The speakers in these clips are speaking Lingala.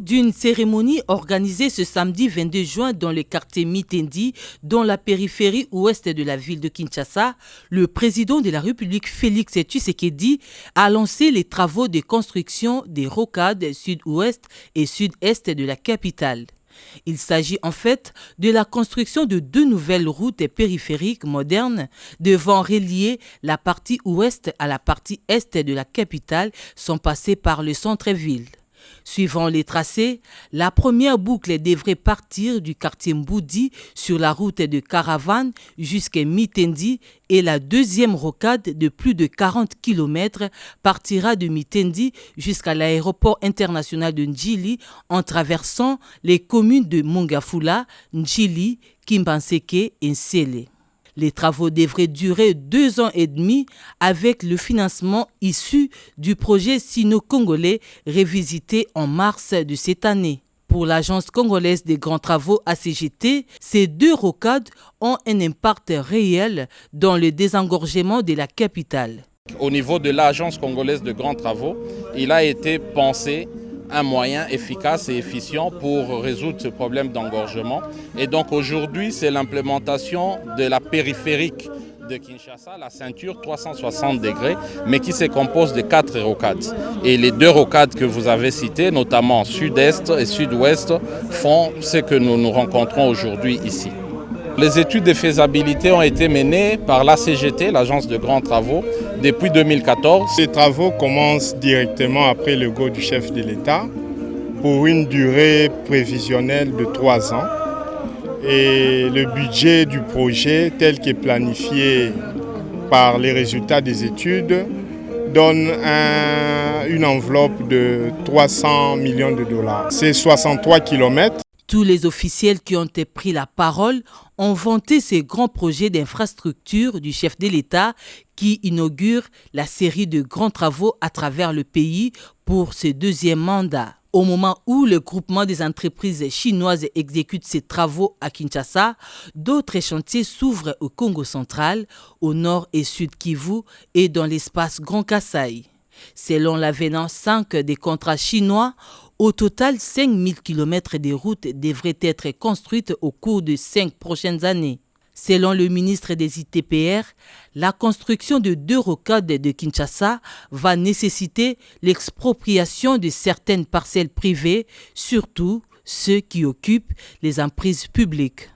d'une cérémonie organisée ce samedi 22 juin dans le quartier Mitendi, dans la périphérie ouest de la ville de Kinshasa, le président de la République Félix Tshisekedi a lancé les travaux de construction des rocades sud-ouest et sud-est de la capitale. Il s'agit en fait de la construction de 2 nouvelles routes périphériques modernes devant relier la partie ouest à la partie est de la capitale sans passer par le centre-ville. Suivant les tracés, la première boucle devrait partir du quartier Mboudi sur la route de Caravane jusqu'à Mitendi et la deuxième rocade de plus de 40 km partira de Mitendi jusqu'à l'aéroport international de Ndjili en traversant les communes de Mongafula, Ndjili, Kimbanseke et Nsele. Les travaux devraient durer 2 ans et demi avec le financement issu du projet sino-congolais révisité en mars de cette année. Pour l'Agence congolaise des grands travaux ACGT, ces 2 rocades ont un impact réel dans le désengorgement de la capitale. Au niveau de l'Agence congolaise de grands travaux, il a été pensé un moyen efficace et efficient pour résoudre ce problème d'engorgement. Et donc aujourd'hui, c'est l'implémentation de la périphérique de Kinshasa, la ceinture 360 degrés, mais qui se compose de 4 rocades. Et les 2 rocades que vous avez citées, notamment sud-est et sud-ouest, font ce que nous rencontrons aujourd'hui ici. Les études de faisabilité ont été menées par l'ACGT, l'Agence de grands travaux, depuis 2014. Ces travaux commencent directement après le go du chef de l'État pour une durée prévisionnelle de 3 ans. Et le budget du projet, tel qu'est planifié par les résultats des études, donne une enveloppe de 300 millions de dollars. C'est 63 km. Tous les officiels qui ont pris la parole ont vanté ces grands projets d'infrastructure du chef de l'État qui inaugure la série de grands travaux à travers le pays pour ce 2e mandat. Au moment où le groupement des entreprises chinoises exécute ses travaux à Kinshasa, d'autres chantiers s'ouvrent au Congo central, au nord et sud Kivu et dans l'espace Grand Kasaï. Selon l'avenant 5 des contrats chinois, au total, 5000 km de routes devraient être construites au cours de 5 prochaines années. Selon le ministre des ITPR, la construction de 2 rocades de Kinshasa va nécessiter l'expropriation de certaines parcelles privées, surtout ceux qui occupent les emprises publiques.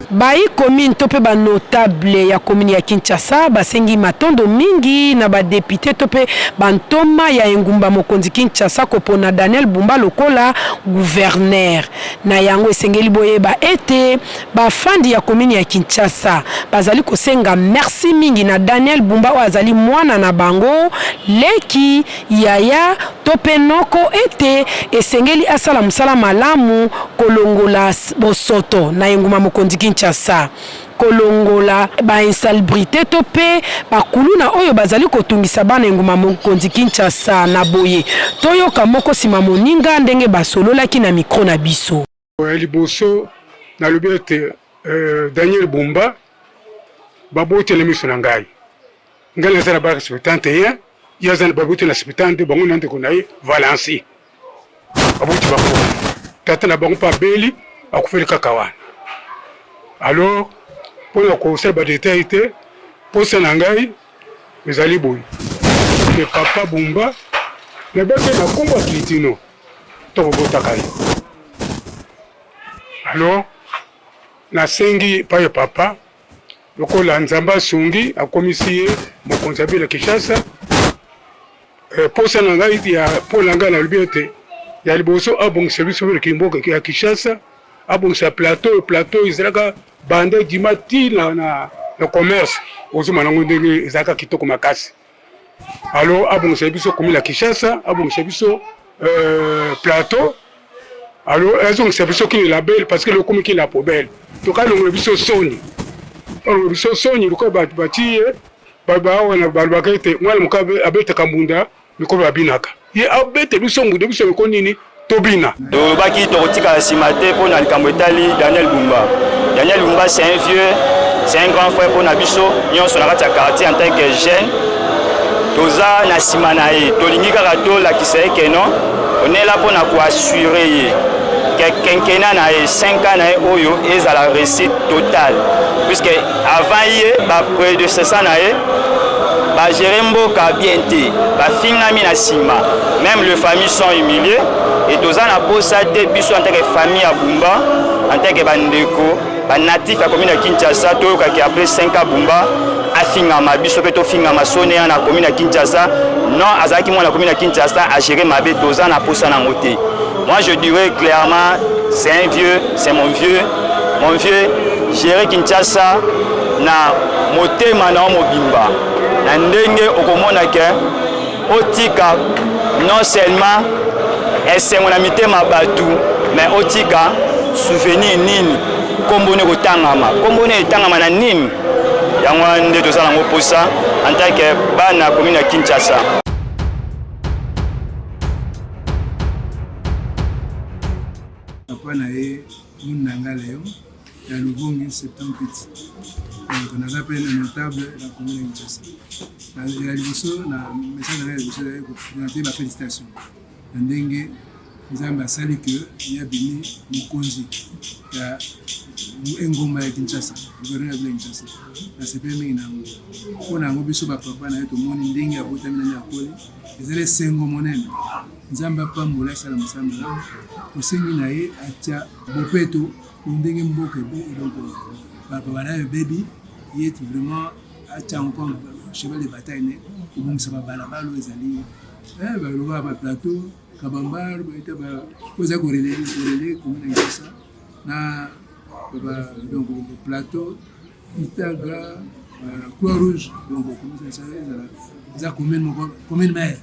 Bayi commune tope ba notable ya commune ya Kinshasa basengi matondo mingi na ba député tope bantoma ya engumba mokonzi Kinshasa kopona Daniel Bumba lokola gouverneur na yango esengeli boyeba ete ba fandi ya commune ya Kinshasa bazali kosenga merci mingi na Daniel Bumba wazali mwana na bango leki yaya tope noko ete esengeli asala musala malamu kolongola bosoto na engumba mokonzi Kinshasa kolongola ba insalubrité tope bakuluna oyo bazali kotungisa bana enguma mokonzi Kinshasa na boye toyoka moko sima moninga ndenge basololaki na micro na biso liboso na lobete Daniel Bumba babotela miso na ngai ngala zara ba 71 yazana babotela na 72 bango nande konaye Valency baboti bako tata na bango pa beli akufeli kakawana. Alors, pour le conseil de détail, pour ce nangai, les aliboui. Le papa Bumba, le bébé n'a combat Kitino. Alors, na sengi pa ya papa, lokola nzamba songi a commissaire mon comptable à Kinshasa. Pour ce nangai, il y a pour l'anga na liberté. Il y a le bosso a bon service sur le Kimboka qui à Kinshasa. A bon sa plateau Israël bande dimati na commerce aux manango ndenge ezaka kitoko makasi alors abongisa biso commune ya Kinshasa, abongisa biso plateau, alors azongisa biso kini label parce que le commune qui la poubelle to ka longo biso soni, on biso soni luko bati baba wana balbakete mwana mukabe abete kambunda mikolo abinaka ye abete biso ngude biso ko nini tobina to baki to tika simate pour na likambo etali Daniel Bumba c'est un vieux, c'est un grand frère pour Nabiso. Nous sommes dans le quartier en tant que jeune. Toza na simanae, tolingi karato la kisei keno. On est là pour nous assurer que quinquennat na 5 ans na oyo est à la réussite totale. Puisque avant hier, ba prédécesseur na ba Jerembo ka bienté, ba finami na sima. Même les familles sont humiliées et toza na posa te biso en tant que famille à Bumba, en tant que bandeko. Ba natif ya commune ya Kinshasa to ka ki après 5 ans Bumba afinga mabiso pe to finga masone na commune ya Kinshasa non azaki moi la commune ya Kinshasa a géré mabe doza na posa na ngote. Moi je dirais clairement c'est un vieux, c'est mon vieux gérer Kinshasa na motema na mobimba na ndenge okomona ke otika non seulement esengo na mitema batu mais otika souvenir nini kombone kotangama kombone etangama na nini yango nde tozala ngo posa en tant que bana commune ya Kinshasa. Papa na ye munanga leo ya Luvungi septembre petit donc on a appelé un notable la commune ya Kinshasa na liboso na message na liboso ya ko présenter ma félicitation ndenge nzambe asali que ya bini mukonzi ya engoma ya Kinshasa gouverneur ya Kinshasa na sepemi na ngo ona ngo biso ba papa na yeto moni ndenge ya botami na yakoli ezele sengo monene nzambe apambola sala musamba na osengi na ye atia bopeto ndenge mboke bo donc papa bana baby yet vraiment atia encore cheval de bataille ne obongisa ba balabalo ezali ba loba ba plateau kabambar ba ita ba koza korele commune ya Kinshasa na baba donc plateau itaga Croix Rouge donc comme ça ça commune maire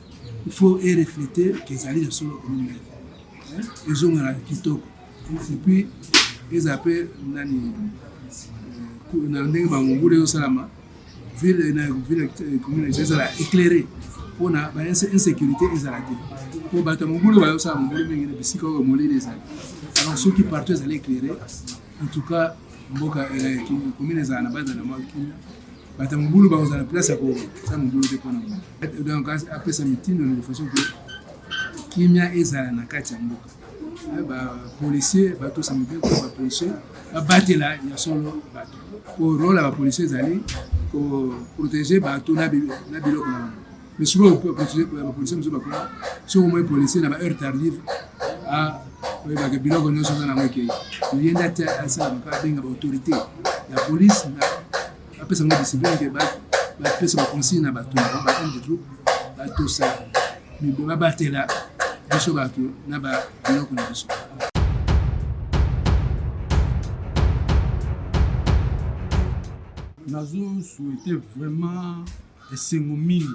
il faut y refléter que ça allait sur commune maire ils ont la kitoko et puis ils appellent nani na ndenge bangule yo salama ville commune ça éclairé pour na ba insécurité ezalaki pour bato mongulu ba yo sa mongulu mingi na bisika ko molele ça alors ceux qui partent ils allaient éclairer en tout cas mboka commune za na base na makina bato mongulu ba za na place ko ça mongulu de kona donc après ça mitino de façon que kimia ezala na kati ya mboka ba policier bato sa mbe ko ba policier ba batela ya solo bato pour rôle ba policier zali ko protéger bato na biloko na mais souvent on peut protéger la police nous pas sur au moins policier na ba heure tardive a ba ke biloko no so na ngeke yenda ta asa ba benga ba autorité la police na après ça nous discipline que ba pesa ba consigne na ba tout ba comme des troupes ba tout ça mais ba batela biso ba tout na ba biloko na biso. Nazo souhaité vraiment esengo mingi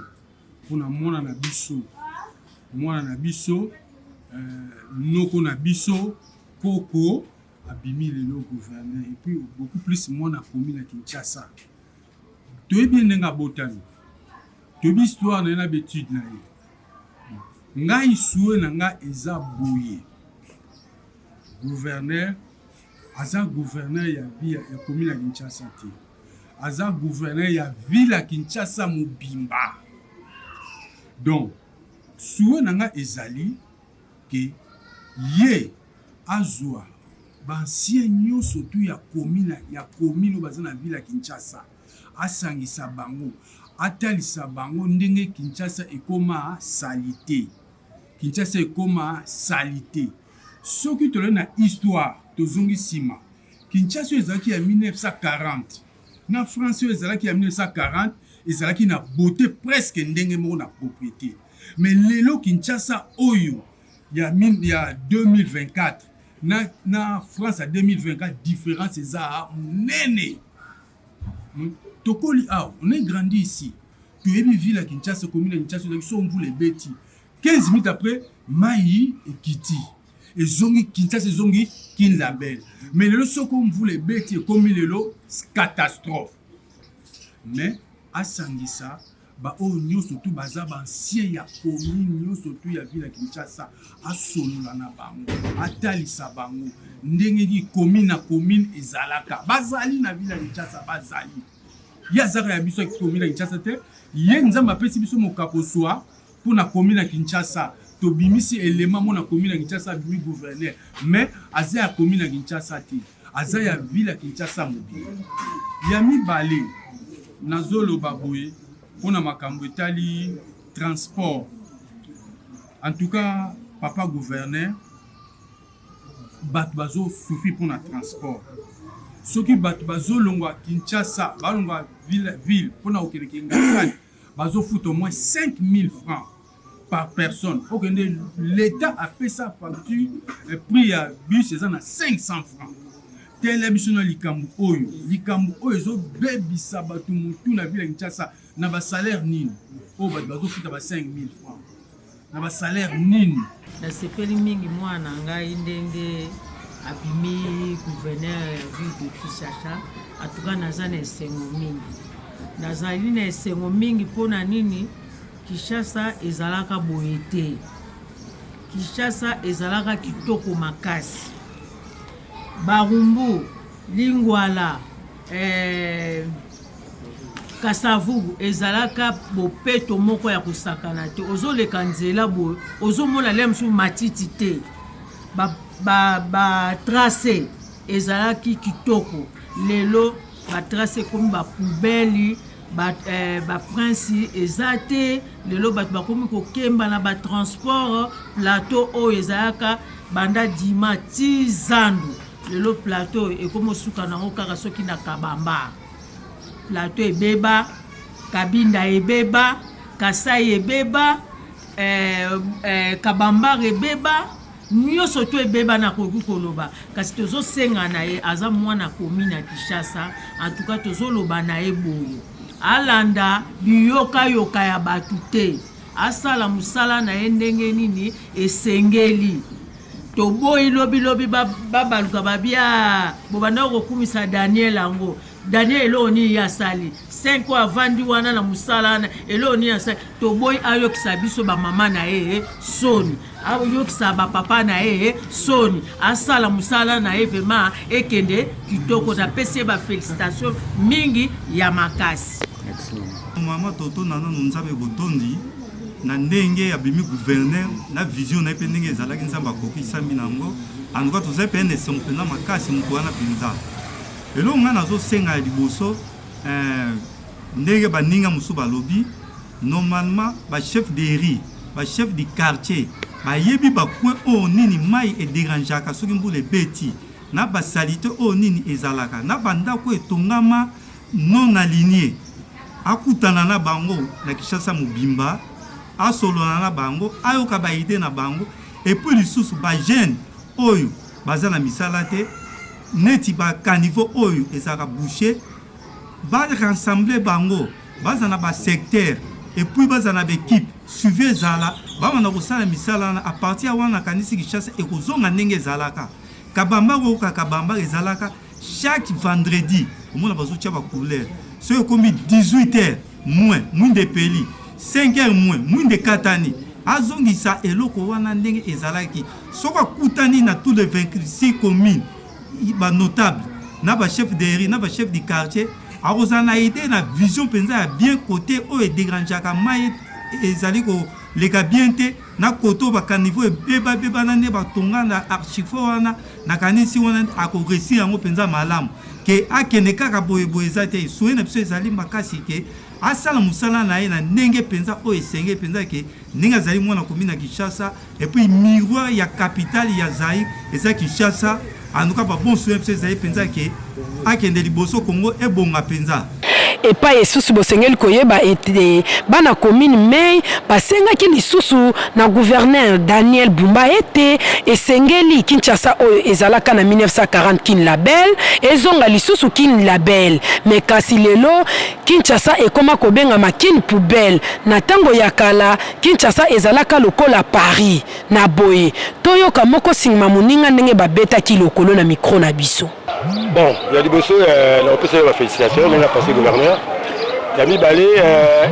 pona mwana na biso noko na biso koko abimi lelo gouverneur et puis beaucoup plus mwana commune ya Kinshasa toyebi ndenga botami toyebi histoire na habitude na ye ngai souwe na nga eza boye gouverneur aza gouverneur ya commune ya Kinshasa te aza gouverneur ya ville ya Kinshasa mobimba. Donc, souhait nanga ezali que ye azwa bansien nyonso tu ya commune baza na ville ya Kinshasa asangisa bango atalisa bango ndenge Kinshasa ekoma salité. Kinshasa ekoma salité. Soki tole na histoire tozongi sima Kinshasa ezalaki ya 1940 na France ezalaki ya 1940 ezalaki na beauté presque ndenge moko na propriété mais lelo Kinshasa oyo ya 2024 na France à 2024 différence eza munene tokoli on est grandi ici tu es ville à Kinshasa, commune à Kinshasa, ils sont vous les bêtis. 15 minutes après, Maï et Kiti. Et Zongi, Kinshasa, Zongi, Kin label. Mais le so comme vous les bêtis, comme il est là, catastrophe. Mais, à Sangisa, ba o nyo surtout baza ba ancien ya commune nyo surtout ya ville ya Kinshasa a solola na bango atalisa bango ndenge ki commune na commune ezalaka bazali na ville ya Kinshasa bazali ya zaka ya biso ya commune ya Kinshasa te ye nzamba pesi biso mokako soa pour na commune ya Kinshasa to bimisi élément mo na commune ya Kinshasa bimi gouverneur mais aza ya commune ya Kinshasa te aza ya ville ya Kinshasa mobi ya mibale nazolo baboye pour na makambo etali transport. En tout cas, papa gouverneur, bat bazo souffri pour na transport. Ce qui bat bazo longwa Kinshasa, ba longwa ville pour na okele ngasani, bazo fout au moins 5 000 francs par personne. L'État a fait sa facture, prix à bus c'est à 500 francs. Tel est mission likambu oyo zo bebisa batu mutu na ville Kinshasa na ba salaire nini o ba bazo fita ba 5 000 francs na ba salaire nini na sepeli mingi mwana ngai ndenge abimi gouverneur ville de Kinshasa atuka nazana esengo mingi nazali na esengo mingi pona nini Kinshasa ezalaka boyete Kinshasa ezalaka kitoko makasi Barumbu, Lingwala, Kasavubu, ezalaka bopeto moko ya kusakana te. Ozo le kanzela bo, ozo mona lemsu matiti te. Ba trace ezalaki kitoko. Lelo ba trace comme ba poubelle, ba prince ezate, lelo ba komi ko kemba na ba transport plateau o ezalaka banda dima tizandu. Le plateau et comme suka nango kaka soki na kabamba plateau ebeba kabinda ebeba kasai ebeba kabamba ebeba nyoso to ebeba na koku koloba kasi tozo senga na ye aza mwana commune ya Kinshasa en tout cas tozo loba na ye boyo alanda biyoka yoka ya batute asala musala na ye ndenge nini esengeli toboyi lobi babaluka babia bobanda kokumisa Daniel ango Daniel eloni ya sali 5 ans avandi wana na musala na eloni ya sali toboyi ayokisa biso ba mama na ye soni ayokisa ba papa na ye soni asala musala na ye vraiment ekende kitoko na pese ba félicitations mingi ya makasi mama toto nana nzabe botondi na ndenge ya bimi gouverneur na vision na pendenge ezalaki nzamba koki sambi nango anduka to zepe ne sompena makasi mukwana pinza elo nga nazo senga liboso ndenge baninga musu balobi normalement ba chef de riz ba chef du quartier ba yebi ba point o nini mai e dérangeaka soki mbule beti na ba salite o nini ezalaka na banda ko etongama non aligné akutana na bango na Kinshasa mobimba asolona na bango ayoka ba idée na bango et puis lisusu ba jeune oyo baza na misala te neti ba caniveau oyo ezaka boucher ba rassembler bango baza na ba secteur et puis baza na équipe suivre zala ba na kosala misala na a partir wana kanisi Kinshasa e kozonga ndenge ezalaka kabamba ko kabamba ezalaka chaque vendredi omona bazotia ba couleur c'est comme 18h moins de peli 5h moins de katani azongisa eloko wana ndenge ezalaki soka kutani na tous les 26 communes ba notable na ba chef de riz na ba chef du quartier arozana idée na vision penza ya bien côté o e dégrangeaka mai ezali ko leka bien te na koto ba caniveau beba na ne ba tonga na archifo wana na kanisi wana ako réussir yango penza malamu ke akene kaka boye ezate soué na biso ezali makasi ke asala musala na ye na ndenge penza o esenge penza ke ninga zali mwana komina Kinshasa et puis miroir ya capitale ya Zaïre eza Kinshasa anuka ba bon soué biso ezali penza ke akende liboso Congo ebonga penza et pas esusu bosengeli koyeba ete bana commune mais basengaki lisusu na gouverneur Daniel Bumba ete esengeli Kinshasa oyo ezalaka na 1940 kin label ezonga lisusu kin label mais kasi lelo Kinshasa ekoma kobenga makin poubelle na tango ya kala Kinshasa ezalaka lokola Paris na boye toyoka moko singma muninga ndenge babeta ki lokolo na micro na biso. Bon, il y a des beaux on peut se faire félicitations, on a passé gouverneur. Il y a mis balé,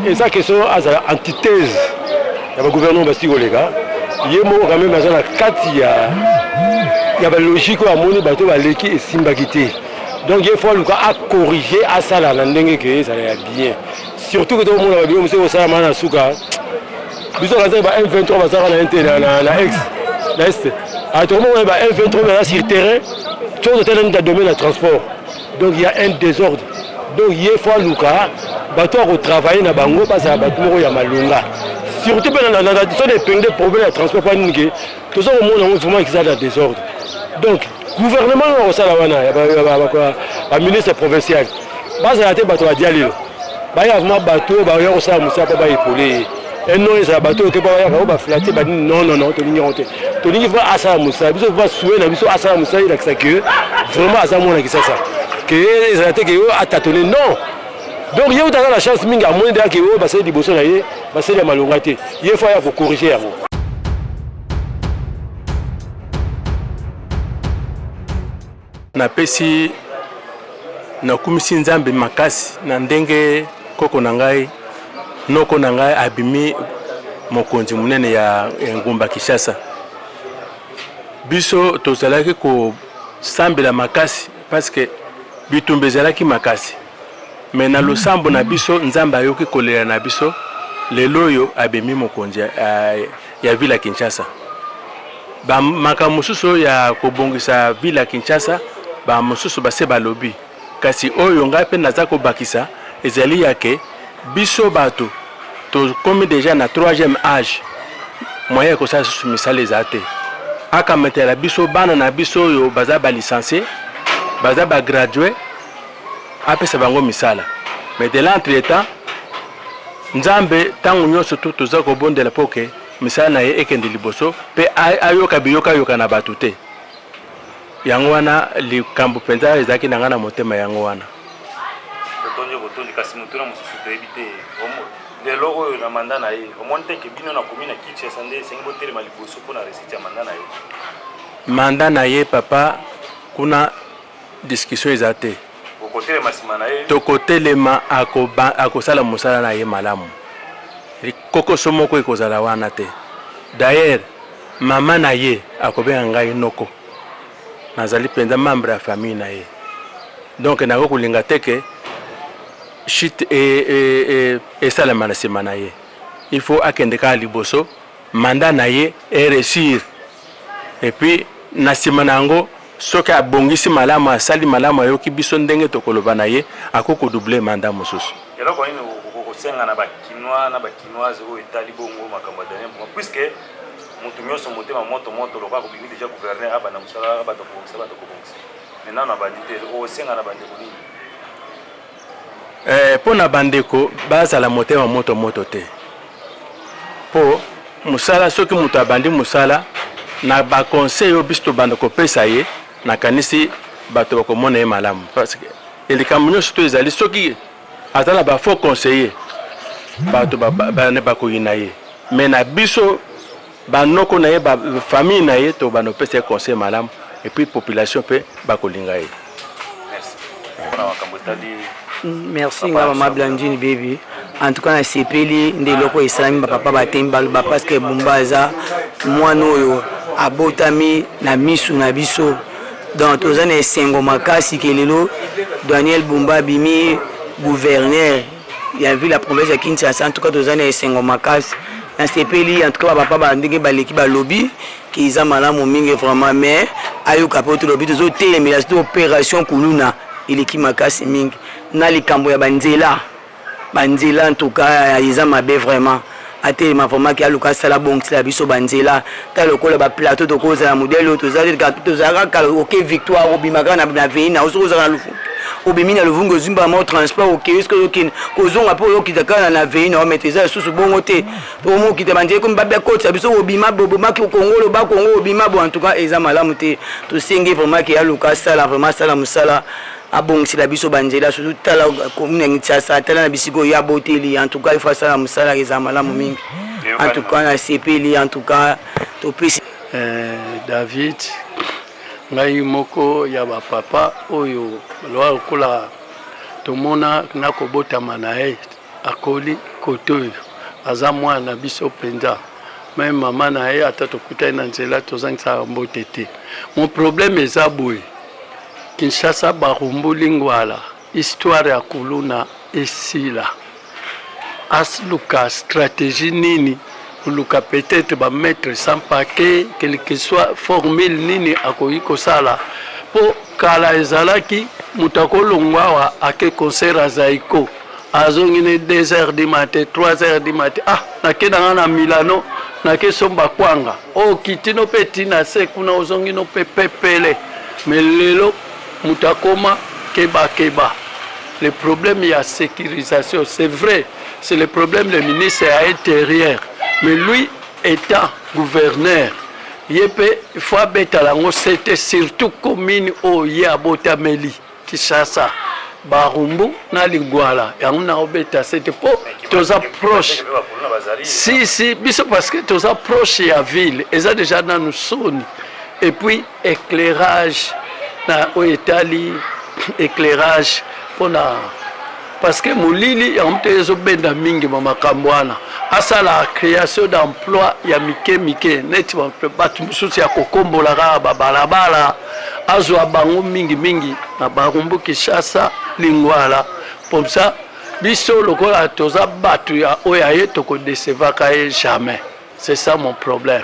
et ça question à antithèse. Il y a un gouvernement basti les gars. Il y a quand même dans la 4 il y a la logique à mon bateau à l'équipe et Simbagité. Donc il faut à corriger à ça là, l'ending que ça va bien. Surtout que tout le monde a bien monsieur au Salamana à Souka. Bisous quand ça va M23 va ça na ex. L'est. À tout le monde va M23 là sur terrain. Chose de tel domaine de transport. Donc il y a un désordre. Donc il faut Luka bateau au travail na bango parce que bateau ya malunga. Surtout dans la des problèmes de transport pas ningué. Tout ça au monde vraiment qui ça dans désordre. Donc gouvernement au Salawana ya ministre provincial. Base la tête bateau à Dialilo. Ba ya vraiment bateau ba ya au ça musa pas ba épauler. Et non les bateaux que ba ya ba flatter ba non to l'ignorer. To l'ignorer va à ça musa. Biso va souer na biso à ça musa il a que que vraiment à ça mon qui ça. Que les attaques que a tâtonné non. Donc il y a la chance minga moins de que ba c'est di bosso na ye, ba c'est la malongate. Il faut ya faut corriger avant. Na pesi na kumisi nzambe makasi na ndenge koko na ngai noko na ngai abimi mokonzi munene ya ngumba Kinshasa. Biso tozalaki ko sambela makasi parce que bitumbe zalaki makasi. Mais na losambo na biso nzamba yoki kolera na biso lelo yo abimi mokonzi ya villa Kinshasa. Ba makamususo ya kobongisa villa Kinshasa ba mususu base balobi kasi oyo ngai pe naza ko bakisa ezali yake biso bato to comme déjà na 3e âge moyen ko sa misale zate aka metela biso bana na biso yo baza ba licencié baza ba gradué apesa bango misala mais de l'entretemps nzambe tangu nyoso to toza ko bondela poke misala na ye ekende liboso pe ayoka biyoka yoka na batute yango wana likambo penza ezaki nanga na motema yango wana totonyo botondi kasi mutuna mususu tebite lelo oyo na manda na ye omonte ke bino na commune Kinshasa nde sengo telema liboso pona recite ya manda na ye papa kuna discussion ezate okotele masima na ye tokotelema akosala musala na ye malamu koko somoko ekozala wana te d'ailleurs mama na ye akobenga ngai noko nazali penza membre ya famille na ye donc nako kulinga teke shit et salama na sima na ye il faut akende ka liboso manda na ye réussir et puis na sima nango soki abongisi malamu asali malamu ayoki biso ndenge tokoloba na ye akoko doubler manda mosusu eloko nini okosenga na bakinois na bakinoise oyo etali bongo makambo ya dernier moment puisque mutu nyonso motema moto lokola kobimi déjà gouverneur abana musala bato kobongisa maintenant na bandite osenga na bandeko nini pona bandeko bazala motema moto te po musala soki mutu abandi musala na ba conseil yo bisto bandeko pesa ye na kanisi bato bakomona ye malamu parce que elikambo nyonso to ezali soki azala ba faux conseiller bato bane bakoyina ye mais na biso banoko na ye ba famille na ye to bano pesa conseil malamu et puis population pe bakolinga ye. Merci maman Blandine baby. En tout cas na sepeli ndeloko islami ba papa batemba ba parce que Bumbaza mwana oyo abotami na misu na biso dans tozana esengo makasi kelelo Daniel Bumba bimi gouverneur ya ville la province ya Kinshasa en tout cas tozana esengo makasi na sepeli en tout cas papa ba ndenge ba leki ba lobby ki za malamu mingi vraiment mais ayoka poto lobby tozo telemela cette opération kuluna ileki makasi mingi na likambo ya banzela en tout cas ils ont mabe vraiment ate ma vraiment ki aluka sala bongi la biso banzela ta lokola ba plateau to koza modèle to zali ka to zaka ka OK victoire obimaka na veina ozo za lufu obimi na luvungo zimba ma transport OK est-ce que yokin kozonga po yokita kana na veine na maîtriser susu bongo te po mo kita banje ko mbaba kotsa biso obima bobo maki Congo ba Congo obima bo en tout cas eza malamu te to sengi vraiment ki ya luka sala vraiment sala musala abongisi la biso banjela surtout tala commune Kinshasa tala na bisiko ya boteli en tout cas il faut sala musala eza malamu mingi en tout cas na CPL en tout cas to pesi David ngai moko ya ba papa oyo loa kola tomona na kobotama na ye akoli kotoyo aza mwana biso penza même maman na ye ata tokutai na nzela tozangisa mbote te mon problème eza boye Kinshasa barumbuli ngwala histoire ya kuluna esila asluka stratégie nini luka peut-être ba mettre sans paquet quel que soit formule nini akoyi kosala po kala ezalaki mutakolongwa ake concert azaiko azongine 2h du matin 3h du matin nakenda na Milano nake somba kwanga kitino petina se kuna ozongino pepele mais lelo mutakoma keba le problème il y a sécurisation c'est vrai c'est le problème le ministre à l'intérieur mais lui étant gouverneur il faut beta lango c'était surtout commune ya botameli Kinshasa barumbu na lingwala yango na obeta c'était pour tous approches si biso parce que tous approches ya ville eza déjà dans nous sonne et puis éclairage na oetali éclairage pona parce que molili ya mtezo benda mingi mama kambwana asa la création d'emploi ya mike net batu mususu ya kokombola ka balabala azwa bango mingi na barumbu Kinshasa lingwala comme ça biso lokola toza batu ya oyaye toko decevaka jamais c'est ça mon problème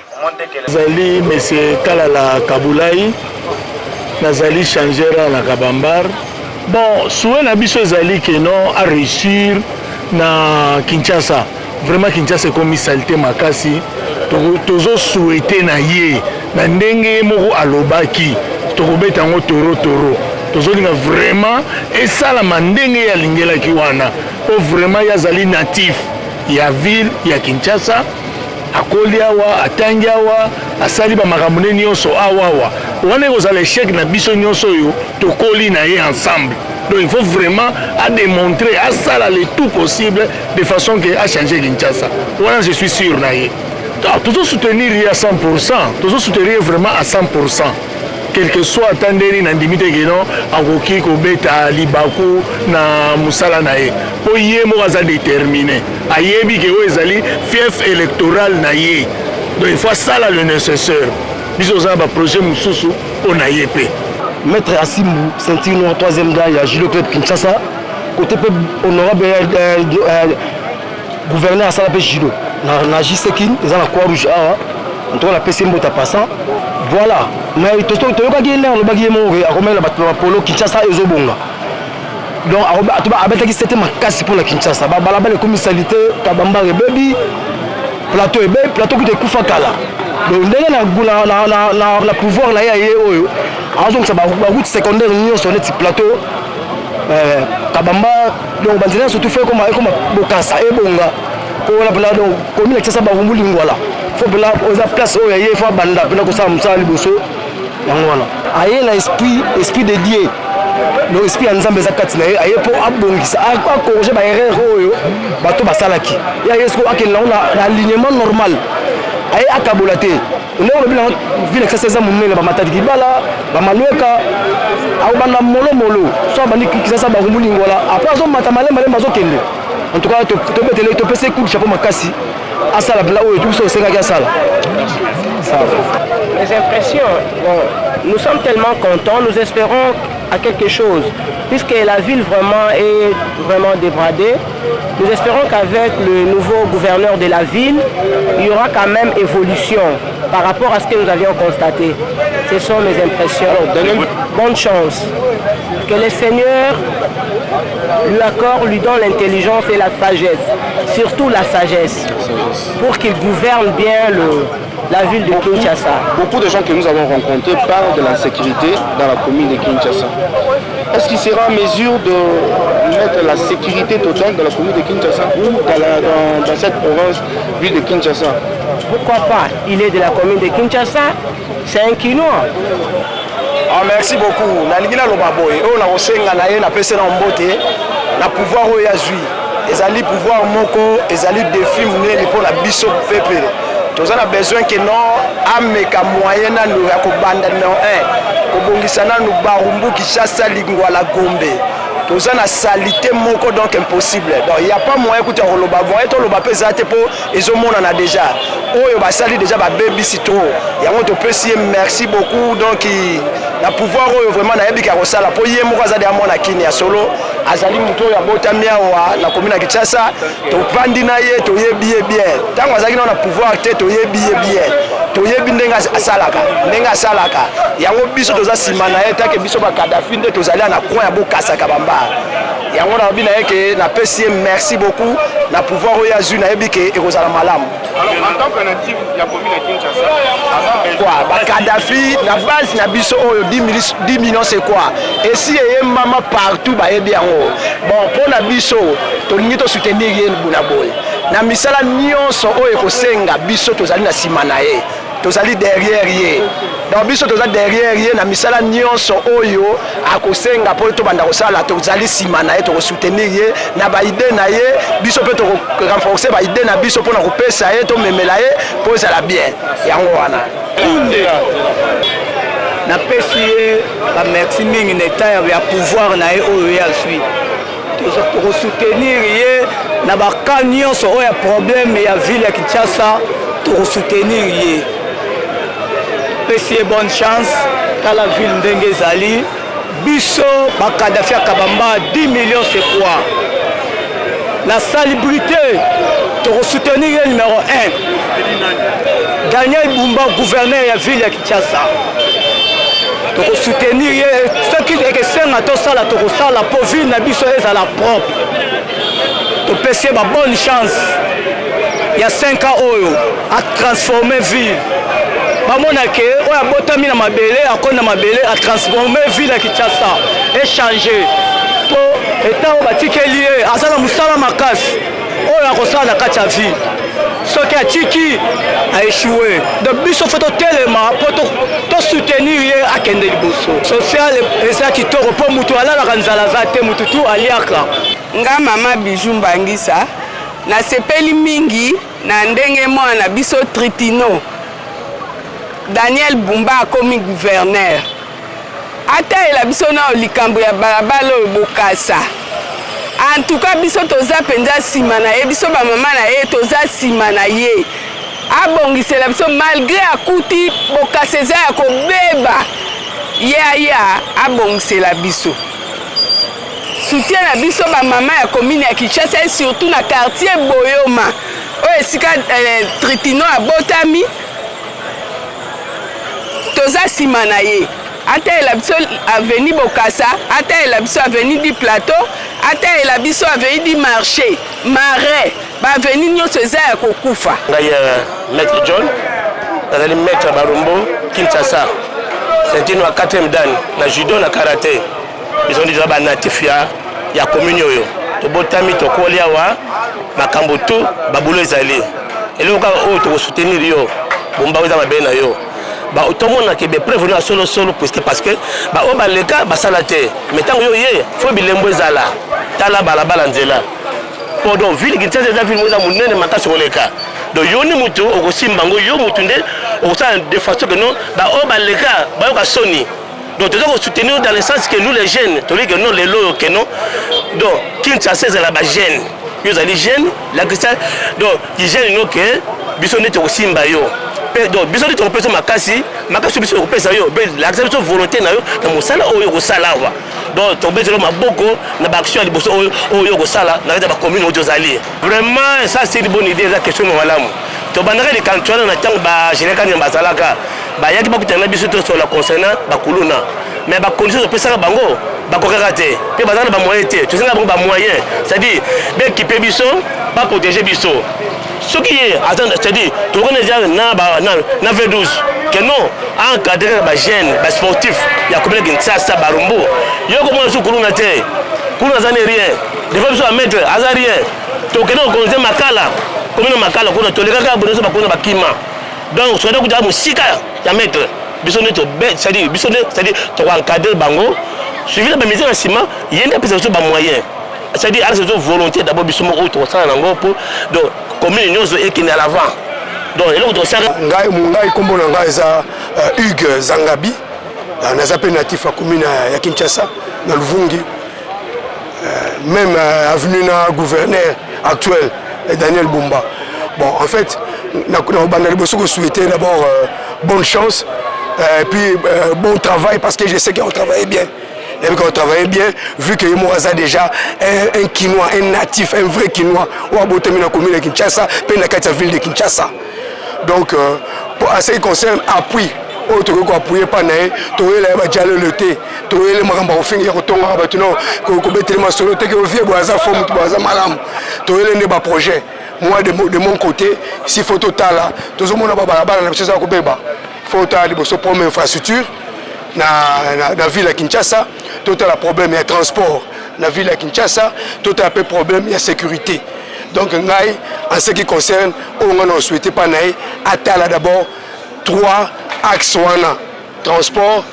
Zali monsieur Kalala Kabulai nazali changera na Kabambar. Bon, souhait na biso ezali que non à réussir na Kinshasa. Vraiment Kinshasa comme saleté makasi. Tozo souhaiter na ye na ndenge moko alobaki. Tokobeta ngo toro. Tozo linga vraiment et ça la mandenge ya lingela ki wana. O vraiment yazali natif ya ville ya Kinshasa. Akoli awa atangi awa asali ba makambo nyonso awa wana kozala échec na biso nyonso yo tokoli na ye ensemble donc il faut vraiment à démontrer à ça le tout possible de façon que à changer Kinshasa wana je suis sûr na ye toujours soutenir à 100% toujours soutenir vraiment à 100% quel que soit attenderi na ndimite keno akoki kobeta libaku na musala na ye po ye mo aza déterminé ayebi ke o ezali fief électoral na ye donc il faut ça le nécessaire biso za ba projet mususu on a yepé maître Asimou ceinture noire 3e gars ya Julo Club Kinshasa côté peu honorable gouverneur asala pe Julo na Jisekin ils ont la croix rouge en tout cas la PC mbota passant voilà mais to yokaki ler lobaki moko akomela bato polo Kinshasa ezobonga donc abetaki c'était makasi pour la Kinshasa balabala commisalité Kabamba rebebi plateau qui te kufa kala donc ndenge na pouvoir na ye oyo azong sa ba route secondaire union sur net plateau Kabamba donc banzela surtout fait comme bokasa ebonga pour la donc commune Kinshasa ba rumbuli ngwala faut que là aux place où il y a faut banda pour que ça musa liboso yango wana aye na esprit de Dieu le esprit ya nzambe zakati na aye pour abongisa a corriger ba erreur oyo bato basalaki ya yesko akela na alignement normal aye akabola te on bila ville que ça c'est monene ba matati kibala ba malweka au bana molo so bani Kinshasa ba rumbuli ngwala après zo matamale bazo kende en tout cas to betele to pese coup de chapeau makasi asala là où tout ça c'est sala. Les impressions, bon, nous sommes tellement contents, nous espérons à quelque chose, puisque la ville vraiment est vraiment débradée. Nous espérons qu'avec le nouveau gouverneur de la ville, il y aura quand même évolution par rapport à ce que nous avions constaté. Ce sont mes impressions. Bonne chance. Que le Seigneur lui donne l'intelligence et la sagesse. Surtout la sagesse. Pour qu'il gouverne bien la ville de Kinshasa. Beaucoup de gens que nous avons rencontrés parlent de la sécurité dans la commune de Kinshasa. Est-ce qu'il sera en mesure de mettre la sécurité totale dans la commune de Kinshasa ou dans cette province, ville de Kinshasa? Pourquoi pas? Il est de la commune de Kinshasa, c'est un Kinois. Merci beaucoup. Nalingina Lobaboy, on a aussi un PC dans beauté, na pouvoir où il y a jui. Les alliés pouvoir moko, les alliés défis mener pour la biso pépé. Nous avons besoin que non ameka moyen na nous ya kobanda non kobongisana nous barumbu Kinshasa lingwala Gombe. Nous avons salité moko donc impossible. Donc il y a pas moyen que tu roloba moyen to loba pesa te po ezomona na déjà. Oyo ba sali déjà ba baby citro. Yango to pesi merci beaucoup donc na pouvoir oyo vraiment na yebika kosala po ye moko azali amona kini ya solo azali muto ya botami awa na commune ya Kinshasa to vandi na ye to yebi bien. Tango azali na pouvoir te to yebi bien. To yebi ndenga asalaka. Yango biso toza sima na ye take biso ba Kadhafi nde tozali na coin ya bokasa kabamba. Yango na bina yeke na pesi merci beaucoup na pouvoir oyo azu na yebike ekozala malamu. Alors en tant que natif ya commune ya Kinshasa, quoi ba Kadhafi na base na biso oyo 10 millions c'est quoi? Et si yé mama partout ba yebi yango. Bon pour na biso to lingi to soutenir ye buna boy. Na misala nyonso oyo kosenga biso tozali na sima na ye. Tozali derrière ye. Donc biso tozali derrière ye na misala nyonso oyo akosenga po to banda kosala tozali sima na ye to soutenir ye na ba idée na ye biso pe to renforcer ba idée na biso pour na kopesa ye to memela ye pour ça la bien. Yango wana. Na pesi ye ba merci mingi n'état ya pouvoir na ye oyo ya suit. Pour soutenir ye na ba nyonso oyo problème ya ville ya Kinshasa pour soutenir ye. Pesi bonne chance dans la ville ndenge ezali biso ba Kadhafi Kabamba 10 millions c'est quoi? La salubrité pour soutenir le numéro 1 Daniel Bumba gouverneur de la ville de Kinshasa pour soutenir ce qui est que c'est na sala to sala pour ville na biso ezala propre to pesi ba bonne chance il y a 5 ans à transformer ville. Bamona ke oya botami na mabele akona mabele a transformer ville ya Kinshasa et changer po état batikeli azala musala makasi oya kosala na kati ya ville soki atiki a échoué de biso photo telema po to soutenir ye akende liboso social eza kitoko po mutu alalaka nzala za te mutu tu aliaka nga mama Bijou Mbangisa na sepeli mingi na ndenge mwana biso Tritino Daniel Bumba akomi gouverneur. Ata ela biso na likambo ya balabala bokasa. En tout cas biso toza penza sima na ye biso ba mama na ye toza sima na ye. Abongisela biso malgré akuti bokaseza ya kobeba. Ya abongisela biso. Soutien na biso ba mama ya commune ya Kinshasa et surtout na quartier Boyoma. O esika Tritino abotami toza sima na ye ata ela biso avenue Bokassa ata ela biso avenue du plateau ata ela biso avenue du marché marais ba avenue nyonso eza ya kokufa ngai maître John nazali maître Barumbo Kinshasa c'est une 4e dan na judo na karaté ils ont déjà ba natif ya commune oyo to botami to kolia wa makambo tu babulo ezali eloko oyo to soutenir yo bomba oza mabena yo ba otomona ke be prévenir solo parce que ba o ba leka ba salate mais tant yo ye fo bilembo ezala tala balabala nzela pendant ville Kinshasa eza ville moza munene makasi koleka donc yo ni mutu okosimbango yo mutu nde okosala de façon que non ba o ba leka ba yo ka soni donc tu dois soutenir dans le sens que nous les jeunes tu dis que non les lots que non donc Kinshasa c'est la ba jeune yo zali jeune la Kinshasa donc les jeunes no que biso ne to simba yo donc biso de tropeza makasi biso kopesa yo l'accès de volonté na yo na mosala oyo kosala wa donc tobezelo maboko na ba action liboso oyo kosala na ba commune oyo zali vraiment ça c'est une bonne idée la question malamu to bandaka les cantons na tango ba général bazalaka bayaki bakutana biso to sur la concernant bakuluna mais ba conditions pesaka bango bakokaka te pe bazana ba moyen te to senga ba moyen c'est-à-dire d'équiper biso pas protéger biso ce qui est attends c'est-à-dire to connais déjà na V12 que non encadrer ba jeune ba sportif ya commune Kinshasa Barumbu yo ko mo su kuluna te kuluna zane rien de fois biso a mettre azarien to que non konze makala commune makala ko to lekaka boneso bakona bakima donc so kuja musika ya mettre biso neto c'est-à-dire biso c'est-à-dire to encadrer bango suivi la mise en ciment yenda pesa so ba moyen c'est-à-dire à cette volonté d'abord biso mo to ça nango pour donc commune nyonso ekine à l'avant donc eloko to sanga ngai kombo na ngai za Hugues Zangabi naza pe natif ya commune ya Kinshasa na Luvungi même avenue na gouverneur actuel Daniel Bumba. Bon, en fait, nous souhaiter d'abord bonne chance et puis bon travail parce que je sais qu'on travaille bien. Et qu'on travaille bien, vu que moi j'ai déjà un Kinois, un natif, un vrai Kinois, ou à la commune de Kinshasa, puis dans la ville de Kinshasa. Donc, pour ce qui concerne appui, autre que appuyer par naï, trouver les dialogues le thé, trouver les marambas au fin de retourner à bâtiment, que mettre les masons, que vous viez boisa forme, boisa malam, trouver les débats projets. Moi de mon côté, si faut total là, tout le monde a pas barabara, la chose à couper bas. Faut total de pour une infrastructure, na ville à Kinshasa, total a problème il y a transport, na ville à Kinshasa, total a problème il y a sécurité. Donc en ce qui concerne, on a souhaité pas naï, attala d'abord 3 axes transport,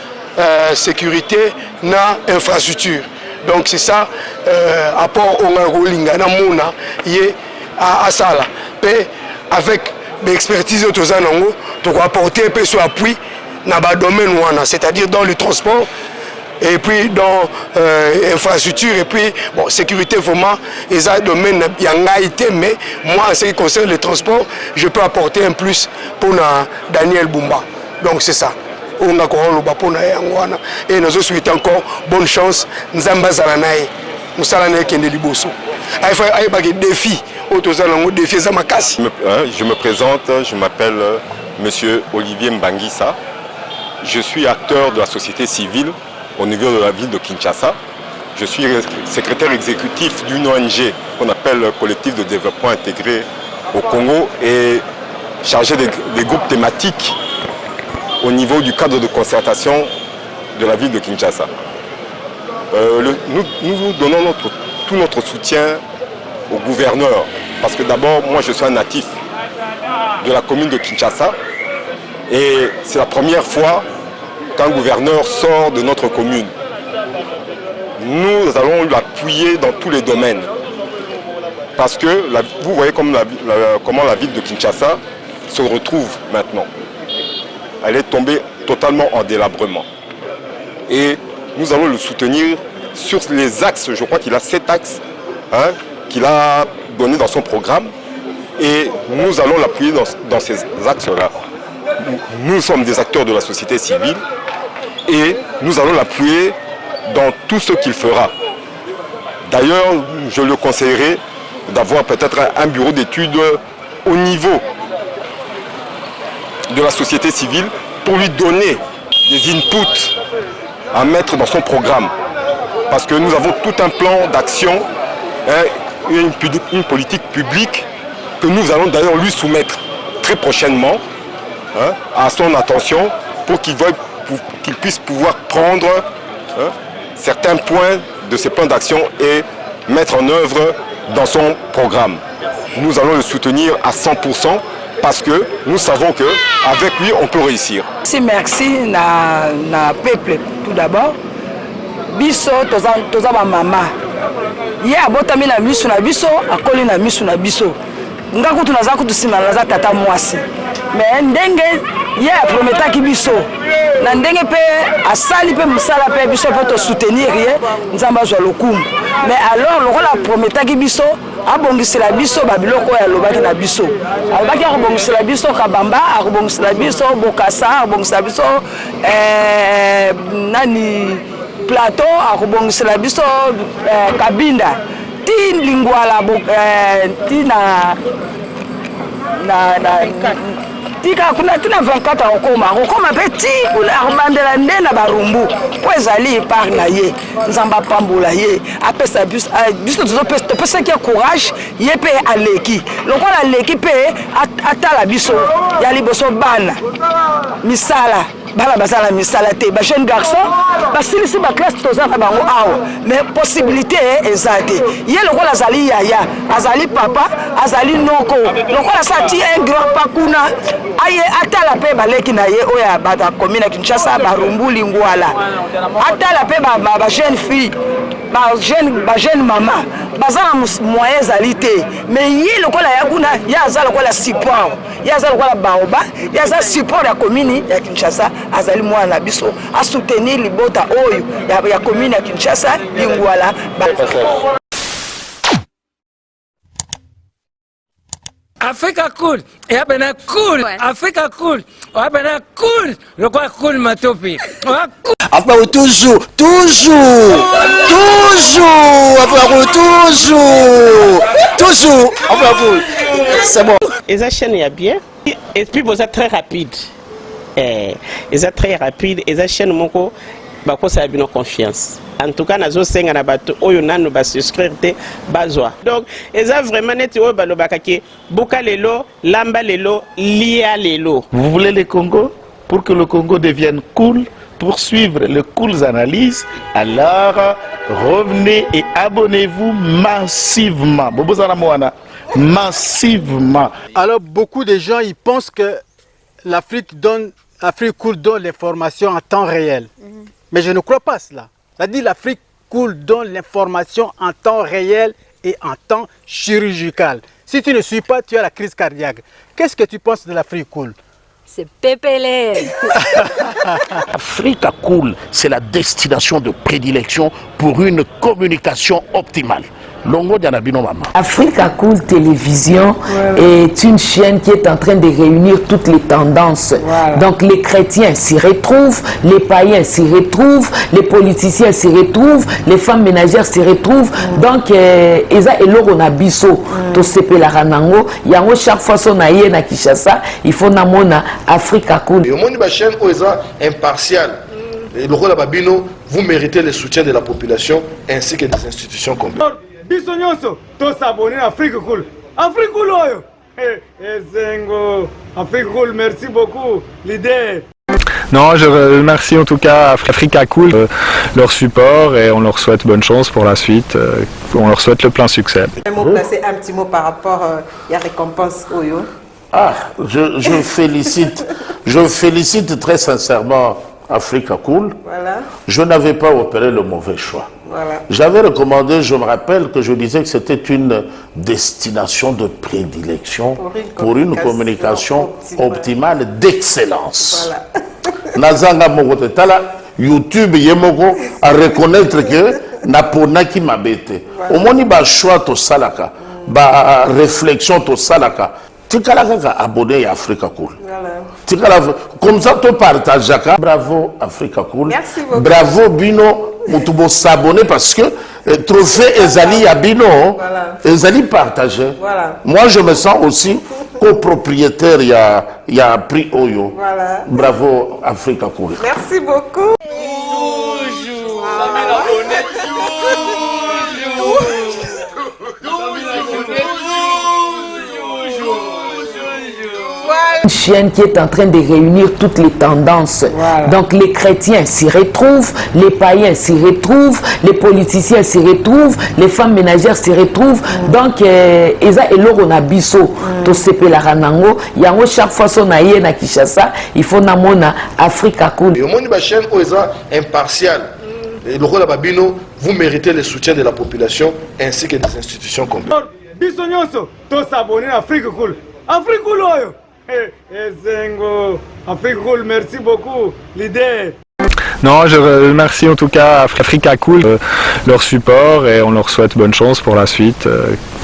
sécurité, na infrastructure. Donc c'est ça, apport on a rolling na mona yé à Sala. Avec l'expertise de tous anango, tu dois apporter un peu sur appui dans le domaine c'est-à-dire dans le transport et puis dans l'infrastructure et puis bon sécurité vraiment et ça domaine il y a été mais moi en ce qui concerne le transport je peux apporter un plus pour Daniel Bumba. Donc c'est ça. On a encore le bapon et nous souhaitons encore bonne chance. Nzamba Zalanaï, Moussalanaï qui est liboso. Il faut des défis. Je me présente, je m'appelle Monsieur Olivier Mbangisa. Je suis acteur de la société civile au niveau de la ville de Kinshasa. Je suis secrétaire exécutif d'une ONG qu'on appelle le Collectif de développement intégré au Congo et chargé des groupes thématiques au niveau du cadre de concertation de la ville de Kinshasa. Nous donnons tout notre soutien au gouverneur, parce que d'abord, moi je suis un natif de la commune de Kinshasa et c'est la première fois qu'un gouverneur sort de notre commune. Nous allons l'appuyer dans tous les domaines, parce que vous voyez comment la ville de Kinshasa se retrouve maintenant. Elle est tombée totalement en délabrement. Et nous allons le soutenir sur les axes, je crois qu'il a 7 axes, qu'il a donné dans son programme et nous allons l'appuyer dans ces axes-là. Nous sommes des acteurs de la société civile et nous allons l'appuyer dans tout ce qu'il fera. D'ailleurs, je le conseillerais d'avoir peut-être un bureau d'études au niveau de la société civile pour lui donner des inputs à mettre dans son programme. Parce que nous avons tout un plan d'action, une politique publique que nous allons d'ailleurs lui soumettre très prochainement à son attention pour qu'il puisse pouvoir prendre certains points de ces plans d'action et mettre en œuvre dans son programme. Nous allons le soutenir à 100% parce que nous savons qu'avec lui, on peut réussir. Merci na peuple tout d'abord. Biso toza ba mama. Ye abotami na misu na biso, akoli na misu na biso. Nga kutu naza kutu sima naza tata mwasi. Mais ndenge ye prometaki biso. Na ndenge pe asali pe musala pe biso pe to soutenir ye, nzamba zwa lokumu. Mais alors lokola prometaki biso, abongisela biso babiloko ya lobaki na biso. Alobaki akobongisela biso Kabamba, akobongisela biso Bokassa, akobongisela biso nani plateau, akobongisela biso Kabinda. Ti lingwala ti na tika kuna tuna 24 okoma petit armandela ndena barumbu po ezali par na ye nzamba pambola ye apesa biso to pesa ki courage ye pe aleki lokola aleki pe atala biso ya liboso bana misala bala bazala misala te ba jeune garçon basilisi ba classe toza na bango awa mais possibilité ezate ye lokola azali yaya azali papa azali noko lokola sa ti un grand pakuna aye atala pe baleki na ye oya bata commune Kinshasa barumbu lingwala atala pe ba jeune fille ba jeune maman bazala moyen ezali te mais ye lokola ya kuna ya azala lokola support ya azala lokola baoba ya azala support ya commune ya Kinshasa azali mwana biso a soutenir libota oyo ya commune ya Kinshasa lingwala Africa cool, et abena cool, Africa cool, abena cool, le quoi cool matopi. Après toujours, c'est bon. Et ça chaîne est bien, et puis vous êtes très rapide. Et ça très rapide, et ça chaîne mon co, bah quoi ça a bien confiance. En tout cas, nazo senga na bato oyo nanu ba souscrire te bazwa. Donc, eza vraiment neti oyo balobaka ke boka lelo, lamba lelo, lia lelo. Vous voulez le Congo? Pour que le Congo devienne cool, pour suivre les cool analyses, alors revenez et abonnez-vous massivement. Bobozana Moana, massivement. Alors, beaucoup de gens ils pensent que l'Afrique cool donne l'information en temps réel. Mais je ne crois pas cela. C'est-à-dire l'Afrique cool donne l'information en temps réel et en temps chirurgical. Si tu ne suis pas, tu as la crise cardiaque. Qu'est-ce que tu penses de l'Afrique cool? C'est pépélé. Africa Cool, c'est la destination de prédilection pour une communication optimale. Longo Dianabino Mama. Africa Cool Télévision est une chaîne qui est en train de réunir toutes les tendances. Donc les chrétiens s'y retrouvent, les païens s'y retrouvent, les politiciens s'y retrouvent, les femmes ménagères s'y retrouvent. Donc Eza Eloro Nabiso, to sepe la ranango, yango chaque fois son aïe na Kinshasa, il faut namona Africa Cool. Et au monde de la chaîne Oeza impartial. Et le rôle de Babino, vous méritez le soutien de la population ainsi que des institutions complètes. Biso nyonso to s'abonner à Afrique Cool. Afrique Cool oyo. Zengo. Afrique Cool, merci beaucoup l'idée. Non, je remercie en tout cas Africa Cool leur support et on leur souhaite bonne chance pour la suite. On leur souhaite le plein succès. Placer un petit mot par rapport à la récompense oyo. Ah, je félicite très sincèrement Africa Cool. Voilà. Je n'avais pas opéré le mauvais choix. Voilà. J'avais recommandé, je me rappelle que je disais que c'était une destination de prédilection pour une communication optimale d'excellence. Voilà. Nazanga Mogote Tala, YouTube Yemoko à reconnaître que Naponaki Mabete. Au moins, il choix to salaka, ba réflexion to salaka. Tu as abonné à Africa Cool. Voilà. Comme ça, tu partages. Bravo Africa Cool. Merci beaucoup. Bravo Bino. Tu dois s'abonner parce que trophée Ezali à Bino, Ezali partagé. Voilà. Moi, je me sens aussi copropriétaire. Il y a prix Oyo. Voilà. Bravo Africa Cool. Merci beaucoup. Une chaîne qui est en train de réunir toutes les tendances. Donc les chrétiens s'y retrouvent, les païens s'y retrouvent, les politiciens s'y retrouvent, les femmes ménagères s'y retrouvent. Donc Eza Eloro Nabiso, to sepe la ranango, yango chaque fois son aïe na Kinshasa, il faut namona Africa Cool. Et au monde de la chaîne Oeza impartial. Et le rôle de Babino, vous méritez le soutien de la population ainsi que des institutions complètes. Biso nyonso to s'abonner à Afrique Cool. Afrique Cool oyo. Zengo. Afrique Cool, merci beaucoup l'idée. Non, je remercie en tout cas Africa Cool leur support et on leur souhaite bonne chance pour la suite.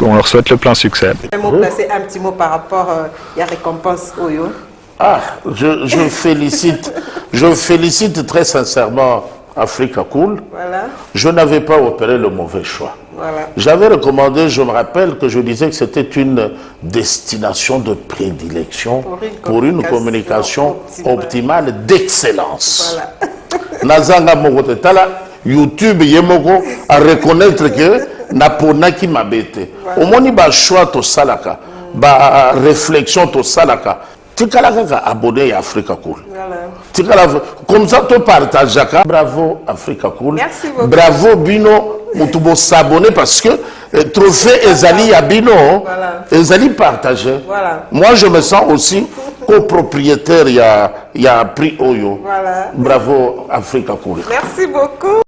On leur souhaite le plein succès. Placer un petit mot par rapport à la récompense oyo. Ah, je félicite très sincèrement Africa Cool. Voilà. Je n'avais pas opéré le mauvais choix. Voilà. J'avais recommandé, je me rappelle que je disais que c'était une destination de prédilection pour une communication optimale d'excellence. Nazanga Mogote Tala, YouTube Yemoko, à reconnaître que Naponaki Mabete. Au moni ba choix to salaka, ba réflexion to salaka. Tikalaka abonné à Africa Cool. Comme ça, tu partages. Bravo Africa Cool. Merci beaucoup. Bravo Bino. Mutubo s'abonner parce que trophée Ezali à Bino, Ezali partagé. Voilà. Moi, je me sens aussi copropriétaire. Il y a prix Oyo. Voilà. Bravo Africa Cool. Merci beaucoup.